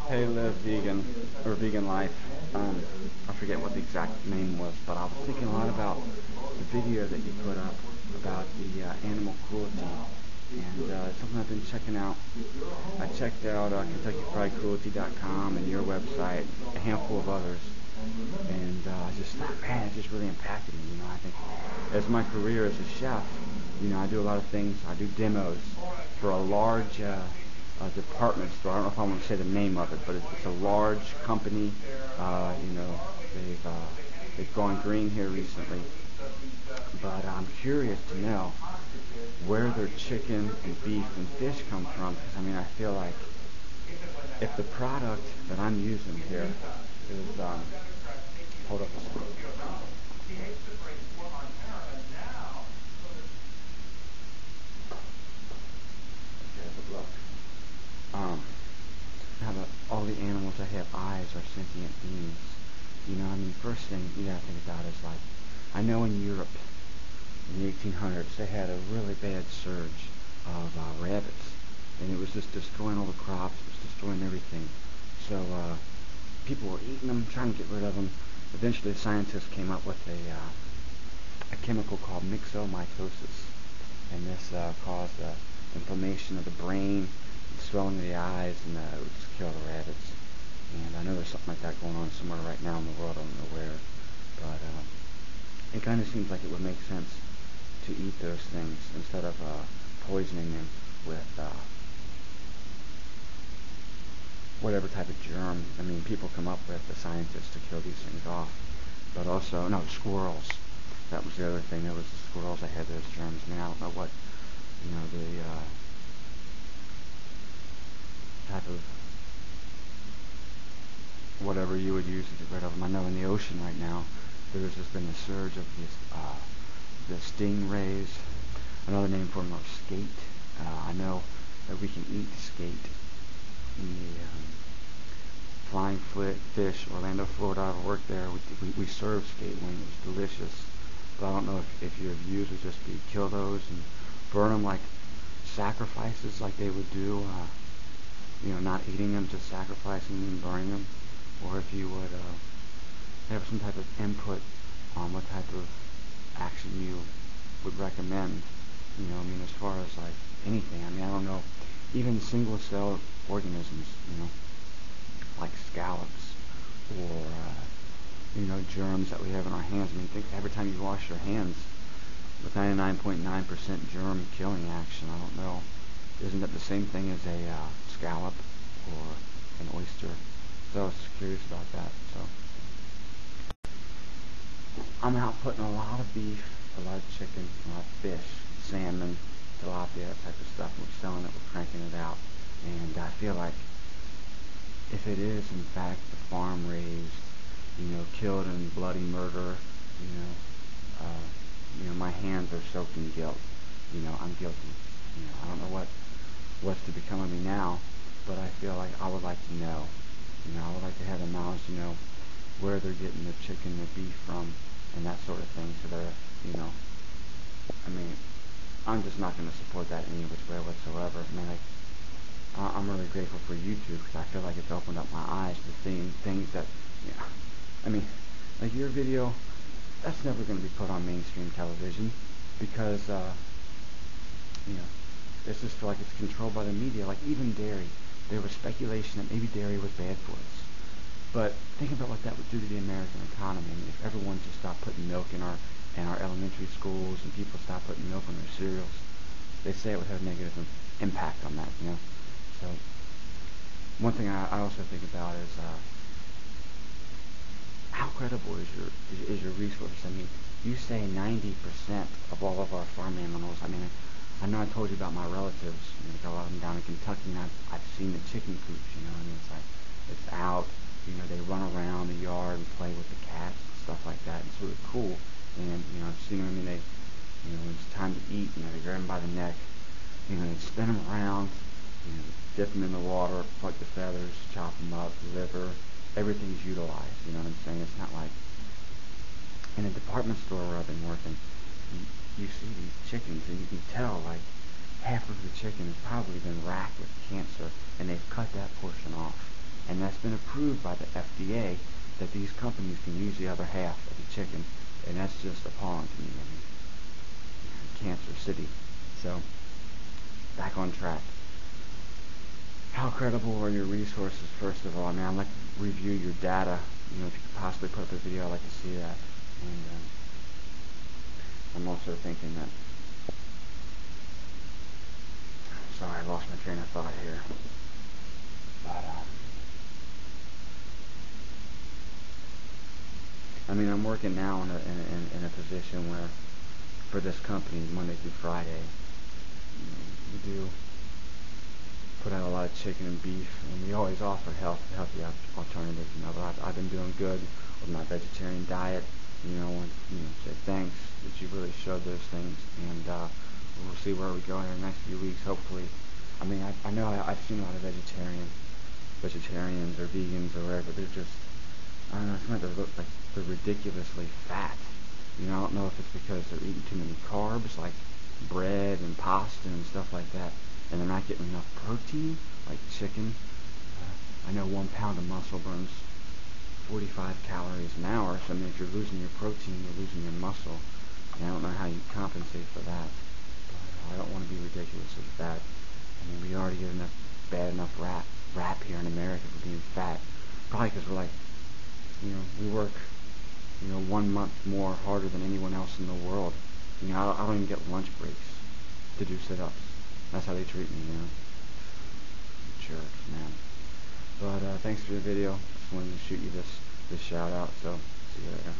Hey, Live Vegan, or Vegan Life. I forget what the exact name was, but I was thinking a lot about the video that you put up about the animal cruelty, and something I've been checking out. I checked out KentuckyFriedCruelty.com and your website, a handful of others, and I just thought, man, it just really impacted me. I think as my career as a chef, I do a lot of things. I do demos for a large department store. I don't know if I want to say the name of it, but it's a large company. They've gone green here recently, but I'm curious to know where their chicken and beef and fish come from, because I feel like if the product that I'm using here is hold up a second. Okay, but look. How about all the animals that have eyes are sentient beings? First thing you gotta think about is like, I know in Europe in the 1800s they had a really bad surge of rabbits, and it was just destroying all the crops, it was destroying everything. So people were eating them, trying to get rid of them. Eventually scientists came up with a chemical called myxomatosis, and this caused inflammation of the brain, swelling of the eyes, and it would just kill the rabbits. And I know there's something like that going on somewhere right now in the world, I don't know where, but it kind of seems like it would make sense to eat those things instead of poisoning them with whatever type of germ. People come up with, the scientists, to kill these things off. But also, no, squirrels. That was the other thing. There was the squirrels that had those germs. I don't know what, the type of whatever you would use to get rid of them. I know in the ocean right now, there's just been a surge of these, the stingrays. Another name for them are skate. I know that we can eat skate in the flying fish, Orlando, Florida. I worked there. We served skate when it was delicious. But I don't know if your views would just be kill those and burn them like sacrifices, like they would do. Not eating them, just sacrificing them and burning them, or if you would have some type of input on what type of action you would recommend. As far as like anything. I don't know, even single cell organisms, like scallops or germs that we have in our hands. Think every time you wash your hands with 99.9% germ killing action. I don't know. Isn't that the same thing as a scallop or an oyster? So I was curious about that. So I'm out putting a lot of beef, a lot of chicken, a lot of fish, salmon, tilapia, that type of stuff. We're selling it, we're cranking it out. And I feel like if it is in fact the farm raised, killed in bloody murder, my hands are soaked in guilt. I'm guilty. I don't know what's to become of me now, but I feel like I would like to know. I would like to have the knowledge to know where they're getting their chicken, their beef from, and that sort of thing. So they're, I'm just not going to support that in any which way whatsoever. I'm really grateful for YouTube, because I feel like it's opened up my eyes to seeing things that, like your video, that's never going to be put on mainstream television, because, it's just like it's controlled by the media. Like even dairy, there was speculation that maybe dairy was bad for us. But think about what that would do to the American economy. If everyone just stopped putting milk in our elementary schools, and people stopped putting milk on their cereals, they say it would have a negative impact on that. So one thing I also think about is how credible is your resource? You say 90% of all of our farm animals. I know I told you about my relatives. Got a lot of them down in Kentucky, and I've seen the chicken coops. It's like it's out. They run around the yard and play with the cats and stuff like that. It's really cool. And I've seen them. They, when it's time to eat, they grab them by the neck. They spin them around. Dip them in the water, pluck the feathers, chop them up, liver. Everything's utilized. You know what I'm saying? It's not like in a department store where I've been working. You see these chickens, and you can tell like half of the chicken has probably been racked with cancer, and they've cut that portion off. and that's been approved by the FDA that these companies can use the other half of the chicken, and that's just appalling to me. I mean, cancer city. So, back on track. How credible are your resources, first of all? I mean, I'd like to review your data. You know, if you could possibly put up a video, I'd like to see that. And I'm also thinking that... Sorry, I lost my train of thought here. But, I mean, I'm working now in a position where, for this company, Monday through Friday, we do put out a lot of chicken and beef, and we always offer healthy alternatives. You know, but I've been doing good with my vegetarian diet. You know, and say thanks that you really showed those things, and we'll see where we go in the next few weeks. Hopefully, I mean, I know I've seen a lot of vegetarians or vegans or whatever. They're just, I don't know, sometimes they look like they're ridiculously fat. You know, I don't know if it's because they're eating too many carbs, like bread and pasta and stuff like that, and they're not getting enough protein, like chicken. I know 1 pound of muscle burns 45 calories an hour, so I mean, if you're losing your protein, you're losing your muscle, and I don't know how you compensate for that, but I don't want to be ridiculously fat. I mean, we already get enough bad enough rap here in America for being fat, probably because we're like, you know, we work, 1 month more harder than anyone else in the world. You know, I don't even get lunch breaks to do sit-ups. That's how they treat me, you know. Jerks, man. But thanks for the video. Just wanted to shoot you this shout out, so see you later.